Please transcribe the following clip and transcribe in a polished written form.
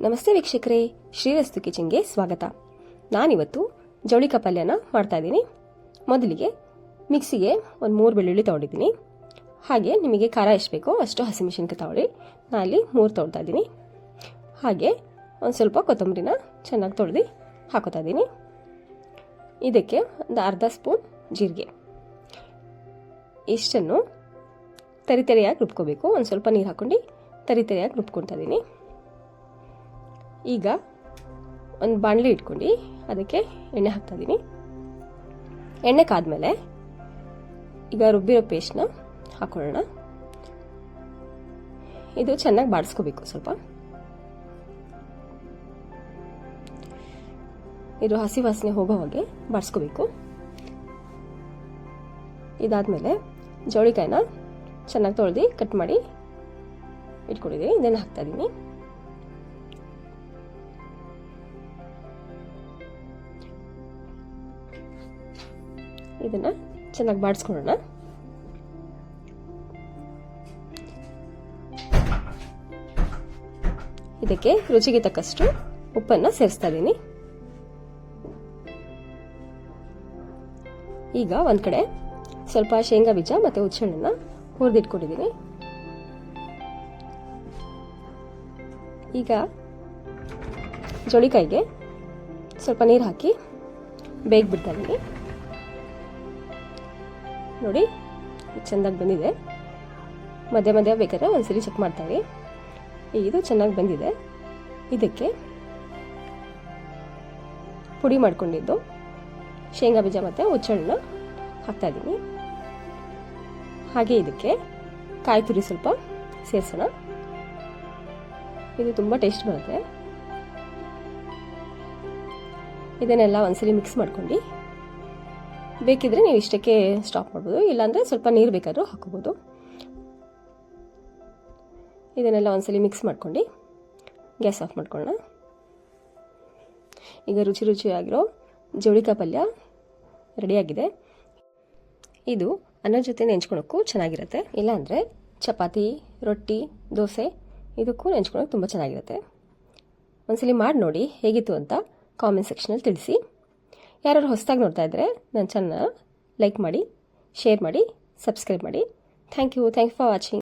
ನಮಸ್ತೆ ವೀಕ್ಷಕರೇ, ಶ್ರೀರಸ್ತು ಕಿಚನ್ಗೆ ಸ್ವಾಗತ. ನಾನಿವತ್ತು ಜವಳಿಕಾಯಿ ಪಲ್ಯನ ಮಾಡ್ತಾ ಇದ್ದೀನಿ. ಮೊದಲಿಗೆ ಮಿಕ್ಸಿಗೆ ಒಂದು 3 ಬೆಳ್ಳುಳ್ಳಿ ತೊಗೊಂಡಿದ್ದೀನಿ. ಹಾಗೆ ನಿಮಗೆ ಖಾರ ಎಷ್ಟು ಬೇಕೋ ಅಷ್ಟು ಹಸಿಮೆಣಸಿನಕಾಯಿ ತಗೊಳ್ಳಿ. ನಾನಲ್ಲಿ 3 ತೊಗೊಳ್ತಾ ಇದ್ದೀನಿ. ಹಾಗೆ ಒಂದು ಸ್ವಲ್ಪ ಕೊತ್ತಂಬರಿನ ಚೆನ್ನಾಗಿ ತೊಳೆದು ಹಾಕೋತಾ ಇದ್ದೀನಿ. ಇದಕ್ಕೆ ಒಂದು ಅರ್ಧ ಸ್ಪೂನ್ ಜೀರಿಗೆ, ಇಷ್ಟನ್ನು ತರಿತರಿಯಾಗಿ ರುಬ್ಕೋಬೇಕು. ಒಂದು ಸ್ವಲ್ಪ ನೀರು ಹಾಕ್ಕೊಂಡು ತರಿತರಿಯಾಗಿ ರುಬ್ಕೊಳ್ತಾ ಇದ್ದೀನಿ. ಈಗ ಒಂದು ಬಾಣಲಿ ಇಟ್ಕೊಂಡು ಅದಕ್ಕೆ ಎಣ್ಣೆ ಹಾಕ್ತಾ ಇದ್ದೀನಿ. ಎಣ್ಣೆ ಕಾದ್ಮೇಲೆ ಈಗ ರುಬ್ಬಿರೋ ಪೇಸ್ಟ್ನ ಹಾಕೊಳ್ಳೋಣ. ಇದು ಚೆನ್ನಾಗಿ ಬಾಡಿಸ್ಕೋಬೇಕು. ಸ್ವಲ್ಪ ಇದು ಹಸಿ ವಾಸನೆ ಹೋಗೋ ಹಾಗೆ ಬಾಡಿಸ್ಕೋಬೇಕು. ಇದಾದ್ಮೇಲೆ ಜವಳಿಕಾಯಿನ ಚೆನ್ನಾಗಿ ತೊಳೆದು ಕಟ್ ಮಾಡಿ ಇಟ್ಕೊಂಡಿದ್ದೀನಿ. ಇದನ್ನು ಹಾಕ್ತಾ ಇದ್ದೀನಿ. ಇದನ್ನ ಚೆನ್ನಾಗಿ ಬಾಡಿಸ್ಕೊಳ್ಳೋಣ. ಇದಕ್ಕೆ ರುಚಿಗೆ ತಕ್ಕಷ್ಟು ಉಪ್ಪನ್ನು ಸೇರಿಸ್ತಾ ಇದ್ದೀನಿ. ಈಗ ಒಂದ್ ಕಡೆ ಸ್ವಲ್ಪ ಶೇಂಗಾ ಬೀಜ ಮತ್ತೆ ಹುಚ್ಚೆಳ್ಳನ್ನ ಹುರಿದಿಟ್ಕೊಂಡಿದ್ದೀನಿ. ಈಗ ಜವಳಿಕಾಯಿಗೆ ಸ್ವಲ್ಪ ನೀರು ಹಾಕಿ ಬೇಗ ಬಿಡ್ತಾ ಇದ್ದೀನಿ. ನೋಡಿ, ಚೆನ್ನಾಗಿ ಬಂದಿದೆ. ಮಧ್ಯ ಮಧ್ಯ ಬೇಕಾದ್ರೆ ಒಂದ್ಸರಿ ಚೆಕ್ ಮಾಡ್ತಾರೆ. ಇದು ಚೆನ್ನಾಗಿ ಬಂದಿದೆ. ಇದಕ್ಕೆ ಪುಡಿ ಮಾಡ್ಕೊಂಡಿದ್ದು ಶೇಂಗಾ ಬೀಜ ಮತ್ತು ಹುಚ್ಚೆಳ್ಳನ್ನ ಹಾಕ್ತಾ ಇದ್ದೀನಿ. ಹಾಗೆ ಇದಕ್ಕೆ ಕಾಯಿ ತುರಿ ಸ್ವಲ್ಪ ಸೇರಿಸೋಣ. ಇದು ತುಂಬ ಟೇಸ್ಟ್ ಬರುತ್ತೆ. ಇದನ್ನೆಲ್ಲ ಒಂದ್ಸರಿ ಮಿಕ್ಸ್ ಮಾಡ್ಕೊಂಡು ಬೇಕಿದ್ರೆ ನೀವು ಇಷ್ಟಕ್ಕೆ ಸ್ಟಾಪ್ ಮಾಡ್ಬೋದು, ಇಲ್ಲಾಂದರೆ ಸ್ವಲ್ಪ ನೀರು ಬೇಕಾದ್ರೂ ಹಾಕೋಬೋದು. ಇದನ್ನೆಲ್ಲ ಒಂದ್ಸಲಿ ಮಿಕ್ಸ್ ಮಾಡ್ಕೊಂಡು ಗ್ಯಾಸ್ ಆಫ್ ಮಾಡ್ಕೊಳ್ಳೋಣ. ಈಗ ರುಚಿಯಾಗಿರೋ ಜವಳಿಕಾಯಿ ಪಲ್ಯ ರೆಡಿಯಾಗಿದೆ. ಇದು ಅನ್ನದ ಜೊತೆ ನೆಂಚ್ಕೊಳಕ್ಕೂ ಚೆನ್ನಾಗಿರುತ್ತೆ. ಇಲ್ಲಾಂದರೆ ಚಪಾತಿ, ರೊಟ್ಟಿ, ದೋಸೆ ಇದಕ್ಕೂ ನೆಂಚ್ಕೊಳಕ್ಕೆ ತುಂಬ ಚೆನ್ನಾಗಿರುತ್ತೆ. ಒಂದ್ಸಲಿ ಮಾಡಿ ನೋಡಿ ಹೇಗಿತ್ತು ಅಂತ ಕಾಮೆಂಟ್ ಸೆಕ್ಷನಲ್ಲಿ ತಿಳಿಸಿ. ಯಾರು ಹೊಸದಾಗಿ ನೋಡ್ತಾ ಇದ್ದರೆ ನನ್ನ ಚಾನಲ್ನ ಲೈಕ್ ಮಾಡಿ, ಶೇರ್ ಮಾಡಿ, ಸಬ್ಸ್ಕ್ರೈಬ್ ಮಾಡಿ. Thank you for watching.